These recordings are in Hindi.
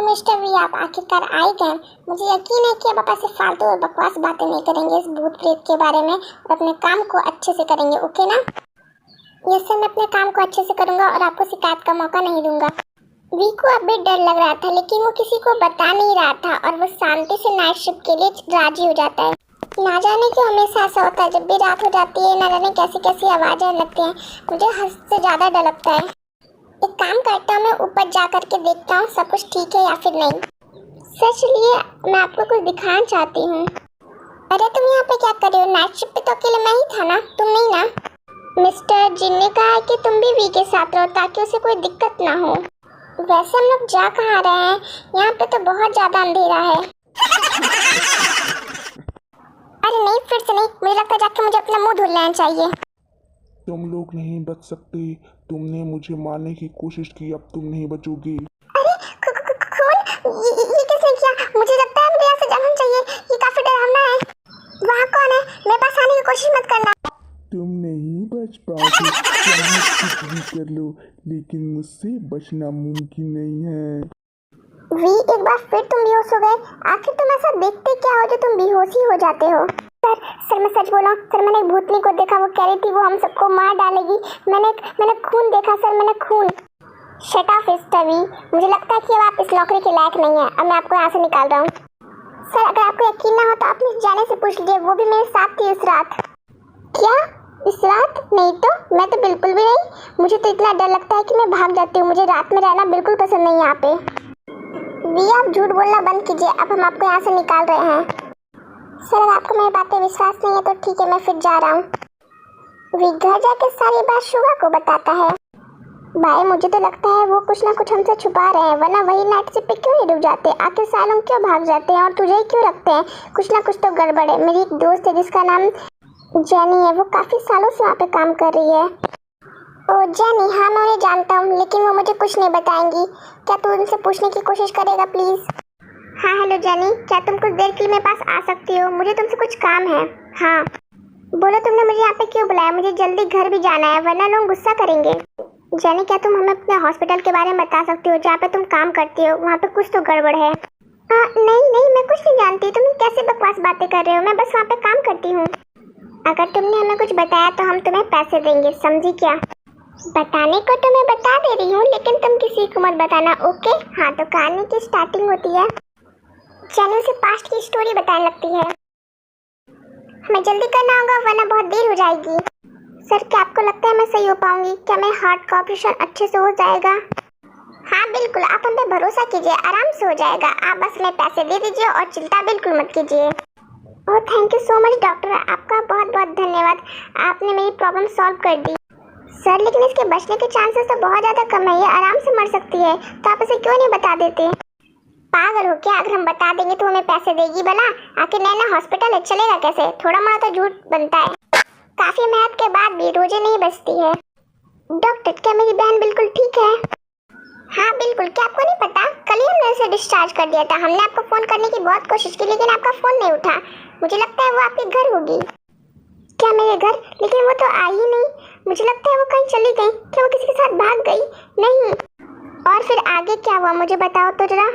मिस्टर वी, आप आखिरकार आ ही गए। मुझे यकीन है कि अब आप ऐसे फालतू और बकवास बातें नहीं करेंगे इस भूत प्रेत के बारे में और अपने काम को अच्छे से करेंगे, ओके ना? यस सर, मैं अपने काम को अच्छे से करूंगा और आपको शिकायत का मौका नहीं दूंगा। वी को अब भी डर लग रहा था, लेकिन वो किसी को बता नहीं रहा था और वो शांति से नाइट शिफ्ट के लिए राजी हो जाता है। ना जाने क्यों हमेशा ऐसा होता है, जब भी रात हो जाती है ना जाने कैसी कैसी आवाजें लगती हैं, मुझे हद से ज्यादा डर लगता है। एक काम करता हूँ, मैं ऊपर जा करके देखता हूँ सब कुछ ठीक है या फिर नहीं। सर चलिए, मैं आपको कुछ दिखाना चाहती हूँ। अरे तुम यहाँ पे क्या कर रहे हो? नाइट शिफ्ट पे तो अकेले मैं ही था ना, तुम नहीं ना? मिस्टर जिन ने कहा है कि तुम भी वी के साथ रहो ताकि उसे कोई दिक्कत ना हो। वैसे हम लोग जा कहाँ रहे हैं? यहाँ पे तो बहुत ज्यादा अंधेरा है। अरे नहीं, फिर से नहीं, मुझे लगता है जाके मुझे अपना मुंह धुल लेना चाहिए। तुम लोग नहीं बच सकते। तुमने मुझे मारने की कोशिश की, अब तुम नहीं बचोगे। अरे खून, ये किसने किया? मुझे लगता है मुझे यहाँ से जाना चाहिए, ये काफी डरावना है। वहाँ कौन है? मेरे पास आने की कोशिश मत करना। तुम नहीं बच पाओगे, चाहे कुछ भी कर लो, लेकिन मुझसे बचना मुमकिन नहीं है। वी, एक बार फिर तुम बेहोश हो गए। आखिर तुम ऐसा देखते क्या हो जो तुम बेहोश ही हो जाते हो? सर मैं सच बोला हूँ सर, मैंने एक भूतनी को देखा, वो कह रही थी वो हम सबको मार डालेगी। मैंने खून देखा सर, मैंने खून। शट अप मिस्टर वी, मुझे लगता है कि अब आप इस नौकरी के लायक नहीं है। अब मैं आपको यहाँ से निकाल रहा हूँ। सर अगर आपको यकीन ना हो तो आप मिस जाने से पूछ लीजिए, वो भी मेरे साथ थी उस रात। क्या इस रात? नहीं तो मैं तो बिल्कुल भी नहीं। मुझे तो इतना डर लगता है कि मैं भाग जाती हूँ। मुझे रात में रहना बिल्कुल पसंद नहीं है यहाँ पे। वी आप झूठ बोलना बंद कीजिए, अब हम आपको यहाँ से निकाल रहे हैं। सर अगर आपको मेरी बातें विश्वास नहीं है तो ठीक है, मैं फिर जा रहा हूँ। वी घर जाके सारी बात शुगा को बताता है। भाई मुझे तो लगता है वो कुछ ना कुछ हमसे छुपा रहे हैं, वरना वही नाइट शिफ्ट पे क्यों नहीं रुक जाते? आखिर सालों क्यों भाग जाते हैं और तुझे ही क्यों रखते हैं? कुछ ना कुछ तो गड़बड़ है। मेरी एक दोस्त है जिसका नाम जेनी है, वो काफी सालों से वहाँ पे काम कर रही है। ओ जेनी, हाँ मैं उन्हें जानता हूँ, लेकिन वो मुझे कुछ नहीं बताएंगी। क्या तू उनसे पूछने की कोशिश करेगा प्लीज? हाँ हेलो जेनी, क्या तुम कुछ देर के लिए मेरे पास आ सकती हो? मुझे तुमसे कुछ काम है। हाँ बोलो, तुमने मुझे यहाँ पे क्यों बुलाया? मुझे जल्दी घर भी जाना है वरना लोग गुस्सा करेंगे। जेनी क्या तुम हमें अपने हॉस्पिटल के बारे में बता सकती हो जहाँ पे तुम काम करती हो? वहाँ पे कुछ तो गड़बड़ है। नहीं मैं कुछ नहीं जानती। तुम कैसे बकवास बातें कर रहे हो? मैं बस वहाँ पे काम करती हूँ। अगर तुमने हमें कुछ बताया तो हम तुम्हें पैसे देंगे, समझी क्या? बताने को तो मैं बता दे रही हूँ, लेकिन तुम किसी को मत बताना, ओके? हाँ तो कहानी की स्टार्टिंग होती है, चैनल से पास्ट की स्टोरी बताने लगती है। हमें जल्दी करना होगा वरना बहुत देर हो जाएगी। सर क्या आपको लगता है मैं सही हो पाऊंगी? क्या मेरा हार्ट का ऑपरेशन अच्छे से हो जाएगा? हाँ बिल्कुल, आप हम पे भरोसा कीजिए, आराम से हो जाएगा। आप बस हमें पैसे दे दीजिए और चिंता बिल्कुल मत कीजिए। Oh thank you so much doctor, आपका बहुत बहुत धन्यवाद, आपने मेरी प्रॉब्लम सॉल्व कर दी। सर लेकिन इसके बचने के चांसेस तो बहुत ज़्यादा कम है, ये आराम से मर सकती है, तो आप इसे क्यों नहीं बता देते? पागल हो क्या? अगर हम बता देंगे तो हमें पैसे देगी भला? आखिर नया हॉस्पिटल है, चलेगा कैसे? थोड़ा मोड़ा तो झूठ बनता है। काफी मेहनत के बाद भी रोजे नहीं बचती है। डॉक्टर क्या मेरी बहन बिल्कुल ठीक है? हाँ बिल्कुल, क्या आपको नहीं पता? कल ही हमने उसे डिस्चार्ज कर दिया था। हमने आपको फोन करने की बहुत कोशिश की लेकिन आपका फोन नहीं उठा। मुझे लगता है वो आपके घर होगी। क्या मेरे घर? लेकिन वो तो आई ही नहीं। मुझे लगता है वो कहीं चली गई। क्या वो किसी के साथ भाग गई? नहीं। और फिर आगे क्या हुआ मुझे बताओ तो जरा।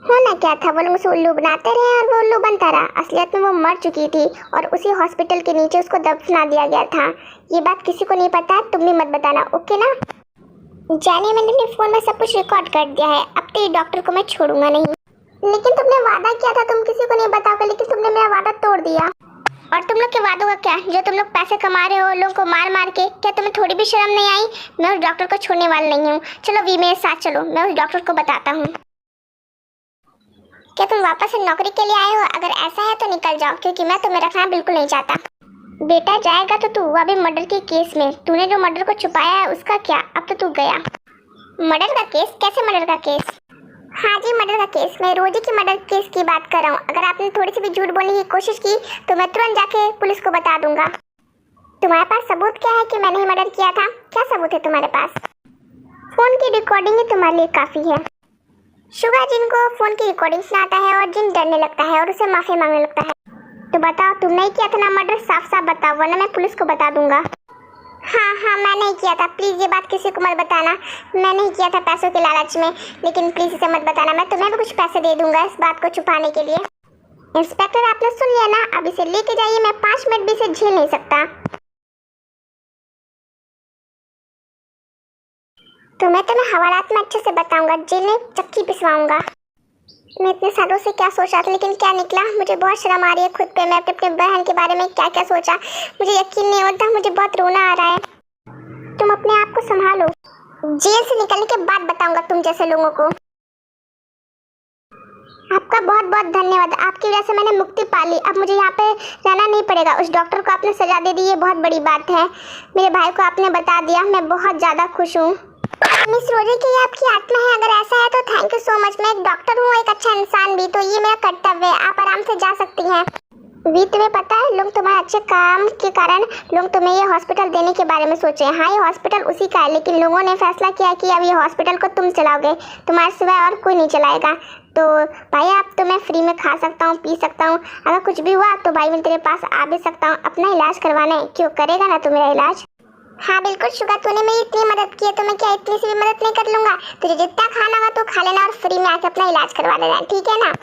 होना क्या था, वो लोग उसे उल्लू बनाते रहे और वो उल्लू बनता रहा। असलियत में वो मर चुकी थी और उसी हॉस्पिटल के नीचे उसको दफना दिया गया था। ये बात किसी को नहीं पता, तुम भी मत बताना, ओके ना? जाने मैंने अपने फोन में सब कुछ रिकॉर्ड कर दिया है, अब तो ये डॉक्टर को मैं छोड़ूंगा नहीं। लेकिन तुमने वादा किया था तुम किसी को नहीं बताओगे, लेकिन तुमने मेरा वादा तोड़ दिया। और तुम लोग के वादों का क्या? जो तुम लोग पैसे कमा रहे हो लोगों को मार मार के, क्या तुम्हें थोड़ी भी शर्म नहीं आई? मैं उस डॉक्टर को छोड़ने वाली नहीं हूँ। चलो वी मेरे साथ चलो, मैं उस डॉक्टर को बताता हूँ। क्या तुम वापस से नौकरी के लिए आए हो? अगर ऐसा है तो निकल जाओ, क्योंकि मैं तुम्हें रखना बिल्कुल नहीं चाहता। बेटा जाएगा तो तू, अभी मर्डर के केस में। तूने जो मर्डर को छुपाया है उसका क्या? अब तो तू गया। मर्डर का केस? कैसे मर्डर का केस? हाँ जी मर्डर का केस, मैं रोजी की मर्डर केस की बात कर रहा हूँ। अगर आपने थोड़ी सी भी झूठ बोलने की कोशिश की तो मैं तुरंत जाके पुलिस को बता दूंगा। तुम्हारे पास सबूत क्या है कि मैंने ही मर्डर किया था? क्या सबूत है तुम्हारे पास? फोन की रिकॉर्डिंग ही तुम्हारे लिए काफी है। शुगा जिनको फोन की रिकॉर्डिंग सुनाता है और जिन डरने लगता है और उसे माफी मांगने लगता है। तो बताओ तुमने ही किया था ना मर्डर? साफ साफ बताओ वरना मैं पुलिस को बता दूंगा। हाँ हाँ, मैं नहीं किया था, प्लीज़ ये बात किसी को मत बताना। मैं नहीं किया था पैसों के लालच में, लेकिन प्लीज़ इसे मत बताना। मैं तुम्हें भी कुछ पैसे दे दूंगा इस बात को छुपाने के लिए। इंस्पेक्टर, आपने सुन लिया ना, अब इसे लेके जाइए, मैं 5 मिनट भी इसे झेल नहीं सकता। तो मैं तुम्हें हवालात में अच्छे से बताऊंगा, जेल में चक्की पिसवाऊंगा। मैं इतने सालों से क्या सोचा था, लेकिन क्या निकला। मुझे बहुत शर्म आ रही है खुद पे, मैं अपने बहन के बारे में क्या क्या सोचा, मुझे यकीन नहीं होता, मुझे बहुत रोना आ रहा है। तुम अपने आप को संभालो, जेल से निकलने के बाद बताऊंगा तुम जैसे लोगों को। आपका बहुत बहुत धन्यवाद, आपकी वजह से मैंने मुक्ति पा ली। अब मुझे यहाँ पे रहना नहीं पड़ेगा। उस डॉक्टर को आपने सजा दे दी, ये बहुत बड़ी बात है। मेरे भाई को आपने बता दिया, मैं बहुत ज़्यादा खुश हूँ। मिस रोजी की ये आपकी आत्मा है, अगर ऐसा है तो थैंक यू सो मच। मैं एक डॉक्टर हूँ, एक अच्छा इंसान भी, तो ये मेरा कर्तव्य है। आप आराम से जा सकती हैं। वी, तुम्हें पता है, लोग तुम्हारे अच्छे काम के कारण लोग तुम्हें ये हॉस्पिटल देने के बारे में सोचे। हाँ, ये हॉस्पिटल उसी का है, लेकिन लोगों ने फैसला किया कि अब ये हॉस्पिटल को तुम चलाओगे, तुम्हारे सिवाय और कोई नहीं चलाएगा। तो भाई, आप तो मैं फ्री में खा सकता हूँ, पी सकता हूँ, अगर कुछ भी हुआ तो भाई मैं तेरे पास आ भी सकता हूँ अपना इलाज करवाने। क्यों, करेगा ना तू मेरा इलाज? हाँ बिल्कुल शुगा, तूने मेरी इतनी मदद की है तो मैं क्या इतनी सी भी मदद नहीं कर लूँगा? तुझे जितना खाना होगा तो खा लेना और फ्री में आके अपना इलाज करवा लेना, ठीक है ना?